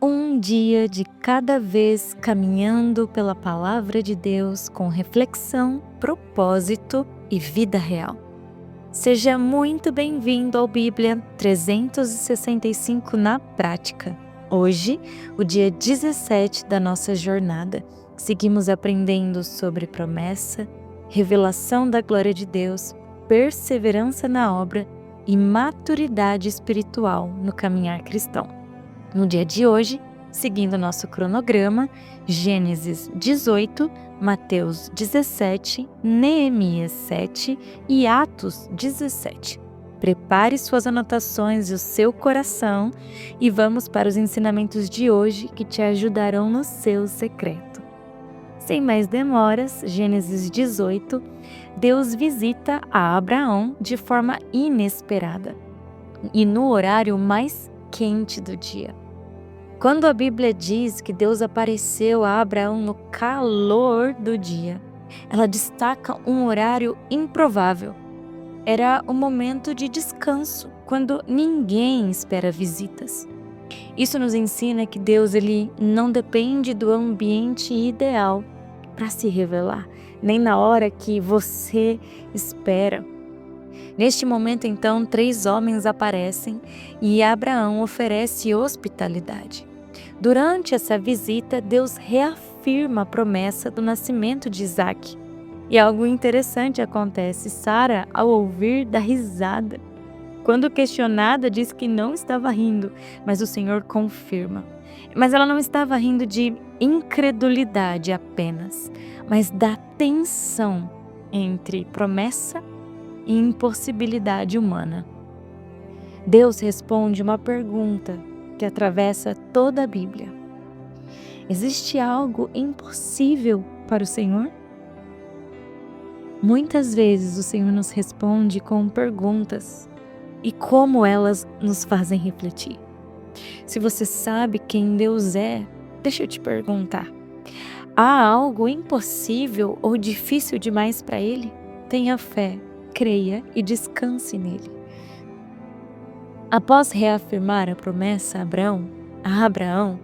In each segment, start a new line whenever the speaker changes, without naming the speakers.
Um dia de cada vez caminhando pela palavra de Deus com reflexão, propósito e vida real. Seja muito bem-vindo ao Bíblia 365 na prática. Hoje, o dia 17 da nossa jornada, seguimos aprendendo sobre promessa, revelação da glória de Deus, perseverança na obra e maturidade espiritual no caminhar cristão. No dia de hoje, seguindo nosso cronograma, Gênesis 18, Mateus 17, Neemias 7 e Atos 17. Prepare suas anotações e o seu coração e vamos para os ensinamentos de hoje que te ajudarão no seu secreto. Sem mais demoras, Gênesis 18, Deus visita a Abraão de forma inesperada e no horário mais quente do dia. Quando a Bíblia diz que Deus apareceu a Abraão no calor do dia, ela destaca um horário improvável. Era um momento de descanso, quando ninguém espera visitas. Isso nos ensina que Deus ele não depende do ambiente ideal para se revelar, nem na hora que você espera. Neste momento, então, 3 homens aparecem e Abraão oferece hospitalidade. Durante essa visita, Deus reafirma a promessa do nascimento de Isaac. E algo interessante acontece. Sara, ao ouvir, dá risada. Quando questionada, diz que não estava rindo, mas o Senhor confirma. Mas ela não estava rindo de incredulidade apenas, mas da tensão entre promessa e impossibilidade humana. Deus responde uma pergunta que atravessa toda a Bíblia. Existe algo impossível para o Senhor? Muitas vezes o Senhor nos responde com perguntas e como elas nos fazem refletir. Se você sabe quem Deus é, deixa eu te perguntar: há algo impossível ou difícil demais para Ele? Tenha fé, creia e descanse nele. Após reafirmar a promessa a Abraão,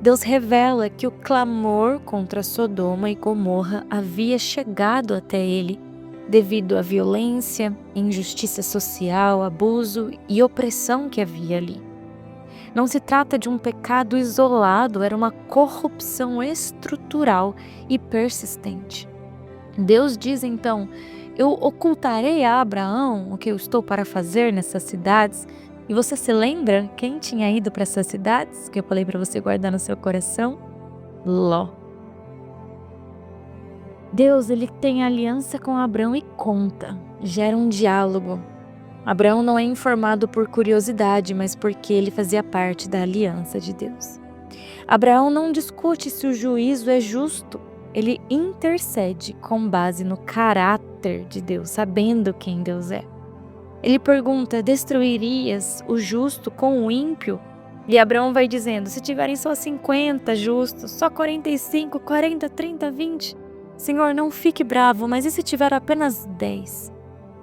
Deus revela que o clamor contra Sodoma e Gomorra havia chegado até ele devido à violência, injustiça social, abuso e opressão que havia ali. Não se trata de um pecado isolado, era uma corrupção estrutural e persistente. Deus diz então: eu ocultarei a Abraão o que eu estou para fazer nessas cidades. E você se lembra quem tinha ido para essas cidades que eu falei para você guardar no seu coração? Ló. Deus ele tem aliança com Abraão e conta, gera um diálogo. Abraão não é informado por curiosidade, mas porque ele fazia parte da aliança de Deus. Abraão não discute se o juízo é justo, ele intercede com base no caráter de Deus, sabendo quem Deus é. Ele pergunta: destruirias o justo com o ímpio? E Abraão vai dizendo: se tiverem só 50 justos, só 45, 40, 30, 20. Senhor, não fique bravo, mas e se tiver apenas 10?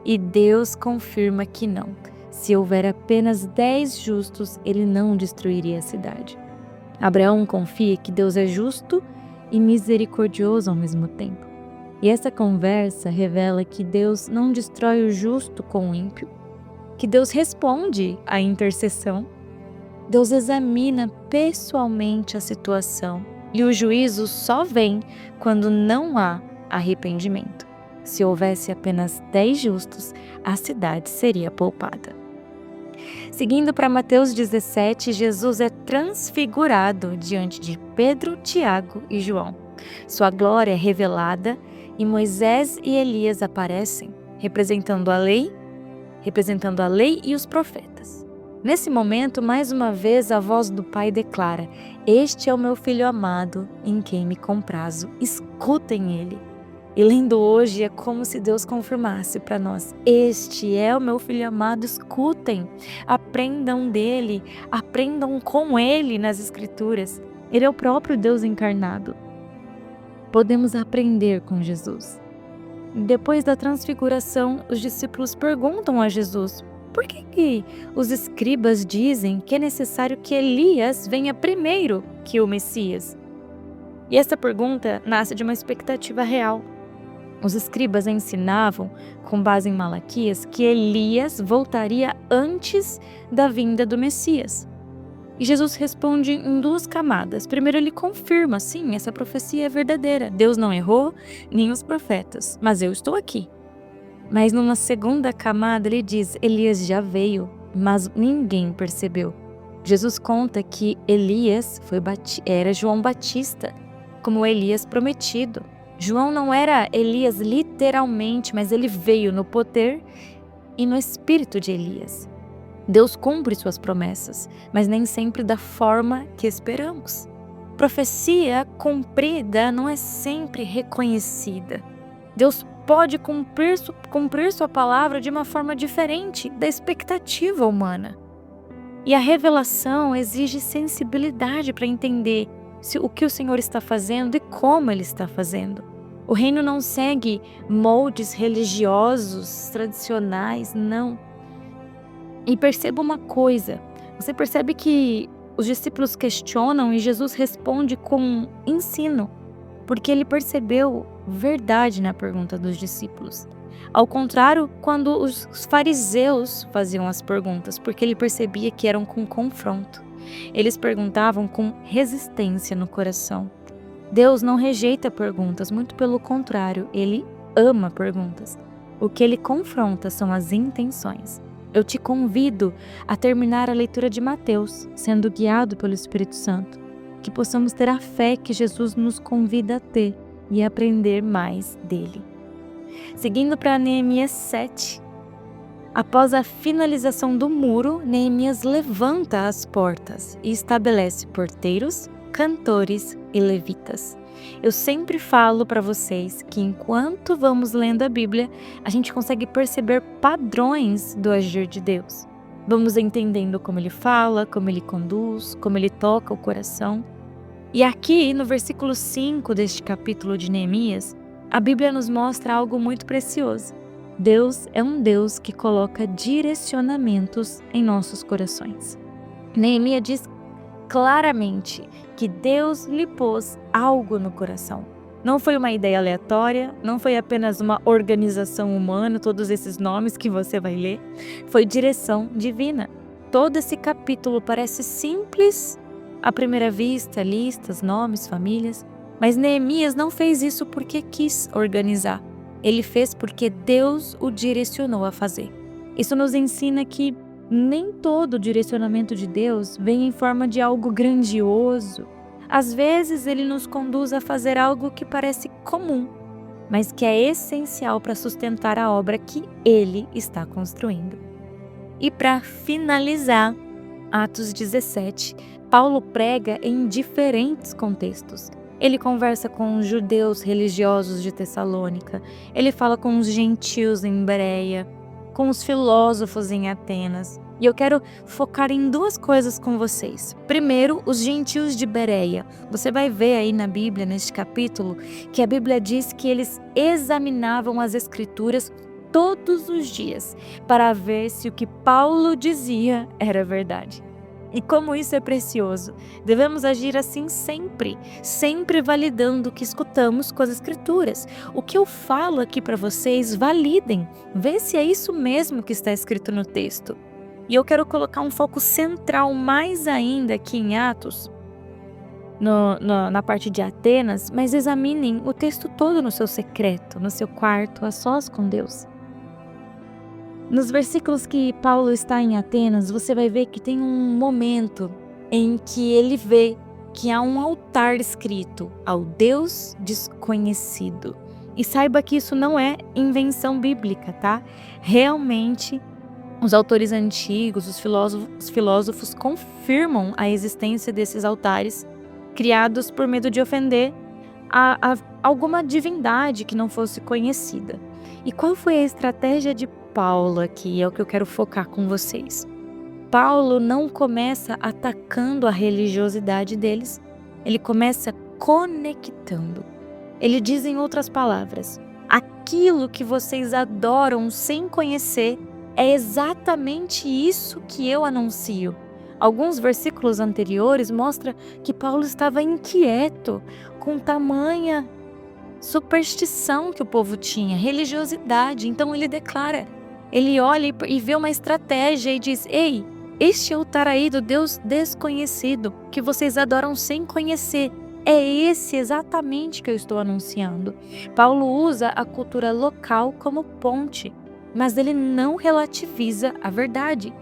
E Deus confirma que não. Se houver apenas 10 justos, ele não destruiria a cidade. Abraão confia que Deus é justo e misericordioso ao mesmo tempo. E essa conversa revela que Deus não destrói o justo com o ímpio, que Deus responde à intercessão. Deus examina pessoalmente a situação e o juízo só vem quando não há arrependimento. Se houvesse apenas 10 justos, a cidade seria poupada. Seguindo para Mateus 17, Jesus é transfigurado diante de Pedro, Tiago e João. Sua glória é revelada e Moisés e Elias aparecem, representando a lei e os profetas. Nesse momento, mais uma vez, a voz do Pai declara: este é o meu Filho amado, em quem me comprazo, escutem ele. E lendo hoje, é como se Deus confirmasse para nós: este é o meu Filho amado, escutem, aprendam dele, aprendam com ele nas Escrituras. Ele é o próprio Deus encarnado. Podemos aprender com Jesus. Depois da transfiguração, os discípulos perguntam a Jesus: Por que os escribas dizem que é necessário que Elias venha primeiro que o Messias? E essa pergunta nasce de uma expectativa real. Os escribas ensinavam, com base em Malaquias, que Elias voltaria antes da vinda do Messias. E Jesus responde em duas camadas. Primeiro, ele confirma, sim, essa profecia é verdadeira. Deus não errou, nem os profetas, mas eu estou aqui. Mas numa segunda camada, ele diz: Elias já veio, mas ninguém percebeu. Jesus conta que Elias era João Batista, como Elias prometido. João não era Elias literalmente, mas ele veio no poder e no espírito de Elias. Deus cumpre suas promessas, mas nem sempre da forma que esperamos. Profecia cumprida não é sempre reconhecida. Deus pode cumprir sua palavra de uma forma diferente da expectativa humana. E a revelação exige sensibilidade para entender o que o Senhor está fazendo e como Ele está fazendo. O reino não segue moldes religiosos, tradicionais, não. E perceba uma coisa, você percebe que os discípulos questionam e Jesus responde com ensino, porque ele percebeu verdade na pergunta dos discípulos. Ao contrário, quando os fariseus faziam as perguntas, porque ele percebia que eram com confronto. Eles perguntavam com resistência no coração. Deus não rejeita perguntas, muito pelo contrário, ele ama perguntas. O que ele confronta são as intenções. Eu te convido a terminar a leitura de Mateus, sendo guiado pelo Espírito Santo, que possamos ter a fé que Jesus nos convida a ter e aprender mais dele. Seguindo para Neemias 7, após a finalização do muro, Neemias levanta as portas e estabelece porteiros, cantores e levitas. Eu sempre falo para vocês que enquanto vamos lendo a Bíblia, a gente consegue perceber padrões do agir de Deus. Vamos entendendo como Ele fala, como Ele conduz, como Ele toca o coração. E aqui, no versículo 5 deste capítulo de Neemias, a Bíblia nos mostra algo muito precioso. Deus é um Deus que coloca direcionamentos em nossos corações. Neemias diz claramente que Deus lhe pôs algo no coração. Não foi uma ideia aleatória, não foi apenas uma organização humana, todos esses nomes que você vai ler, foi direção divina. Todo esse capítulo parece simples à primeira vista, listas, nomes, famílias, mas Neemias não fez isso porque quis organizar. Ele fez porque Deus o direcionou a fazer. Isso nos ensina que nem todo o direcionamento de Deus vem em forma de algo grandioso. Às vezes Ele nos conduz a fazer algo que parece comum, mas que é essencial para sustentar a obra que Ele está construindo. E para finalizar, Atos 17, Paulo prega em diferentes contextos. Ele conversa com os judeus religiosos de Tessalônica, ele fala com os gentios em Bereia, com os filósofos em Atenas. E eu quero focar em duas coisas com vocês. Primeiro, os gentios de Bereia. Você vai ver aí na Bíblia, neste capítulo, que a Bíblia diz que eles examinavam as Escrituras todos os dias para ver se o que Paulo dizia era verdade. E como isso é precioso, devemos agir assim sempre, sempre validando o que escutamos com as Escrituras. O que eu falo aqui para vocês, validem, vê se é isso mesmo que está escrito no texto. E eu quero colocar um foco central mais ainda aqui em Atos, na parte de Atenas, mas examinem o texto todo no seu secreto, no seu quarto, a sós com Deus. Nos versículos que Paulo está em Atenas, você vai ver que tem um momento em que ele vê que há um altar escrito ao Deus desconhecido. E saiba que isso não é invenção bíblica, tá? Realmente, os autores antigos, os filósofos confirmam a existência desses altares criados por medo de ofender a alguma divindade que não fosse conhecida. E qual foi a estratégia de Paulo aqui? É o que eu quero focar com vocês. Paulo não começa atacando a religiosidade deles, ele começa conectando. Ele diz em outras palavras: aquilo que vocês adoram sem conhecer É exatamente isso que eu anuncio. Alguns versículos anteriores mostram que Paulo estava inquieto com tamanha superstição que o povo tinha, religiosidade. Então ele declara, ele olha e vê uma estratégia e diz: ei, este altar aí do Deus desconhecido, que vocês adoram sem conhecer, é esse exatamente que eu estou anunciando. Paulo usa a cultura local como ponte, mas ele não relativiza a verdade.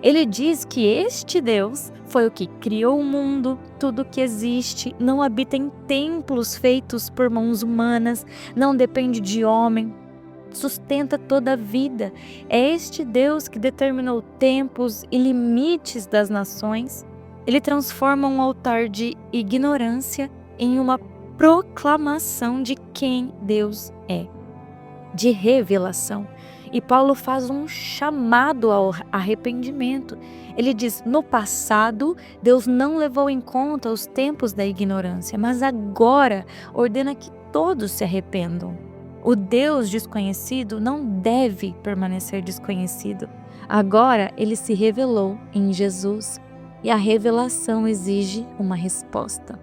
Ele diz que este Deus foi o que criou o mundo, tudo que existe, não habita em templos feitos por mãos humanas, não depende de homem, sustenta toda a vida. É este Deus que determinou tempos e limites das nações. Ele transforma um altar de ignorância em uma proclamação de quem Deus é, de revelação. E Paulo faz um chamado ao arrependimento. Ele diz: no passado, Deus não levou em conta os tempos da ignorância, mas agora ordena que todos se arrependam. O Deus desconhecido não deve permanecer desconhecido. Agora ele se revelou em Jesus e a revelação exige uma resposta.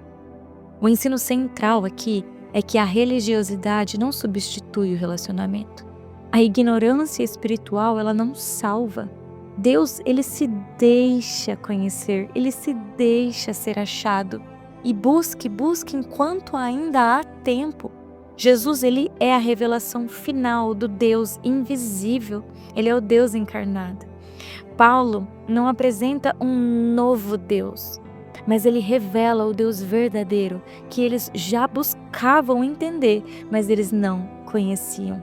O ensino central aqui é que a religiosidade não substitui o relacionamento. A ignorância espiritual, ela não salva. Deus, ele se deixa conhecer, ele se deixa ser achado. E busque enquanto ainda há tempo. Jesus, ele é a revelação final do Deus invisível. Ele é o Deus encarnado. Paulo não apresenta um novo Deus, mas ele revela o Deus verdadeiro, que eles já buscavam entender, mas eles não conheciam.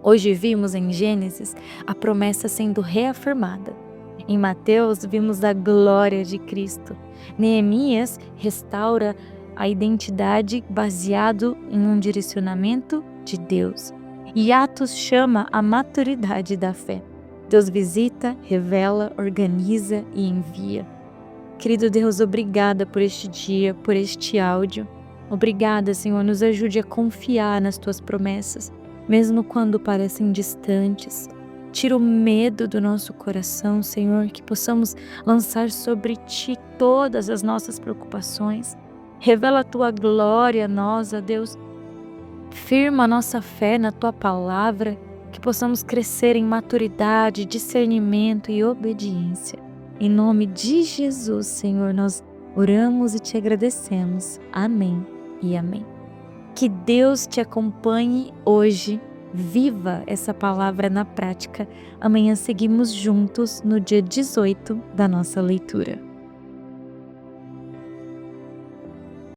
Hoje vimos em Gênesis a promessa sendo reafirmada. Em Mateus vimos a glória de Cristo. Neemias restaura a identidade baseado em um direcionamento de Deus. E Atos chama a maturidade da fé. Deus visita, revela, organiza e envia. Querido Deus, obrigada por este dia, por este áudio. Obrigada, Senhor, nos ajude a confiar nas Tuas promessas, mesmo quando parecem distantes. Tira o medo do nosso coração, Senhor, que possamos lançar sobre Ti todas as nossas preocupações. Revela a Tua glória a nós, ó Deus. Firma a nossa fé na Tua palavra, que possamos crescer em maturidade, discernimento e obediência. Em nome de Jesus, Senhor, nós oramos e Te agradecemos. Amém e amém. Que Deus te acompanhe hoje. Viva essa palavra na prática. Amanhã seguimos juntos no dia 18 da nossa leitura.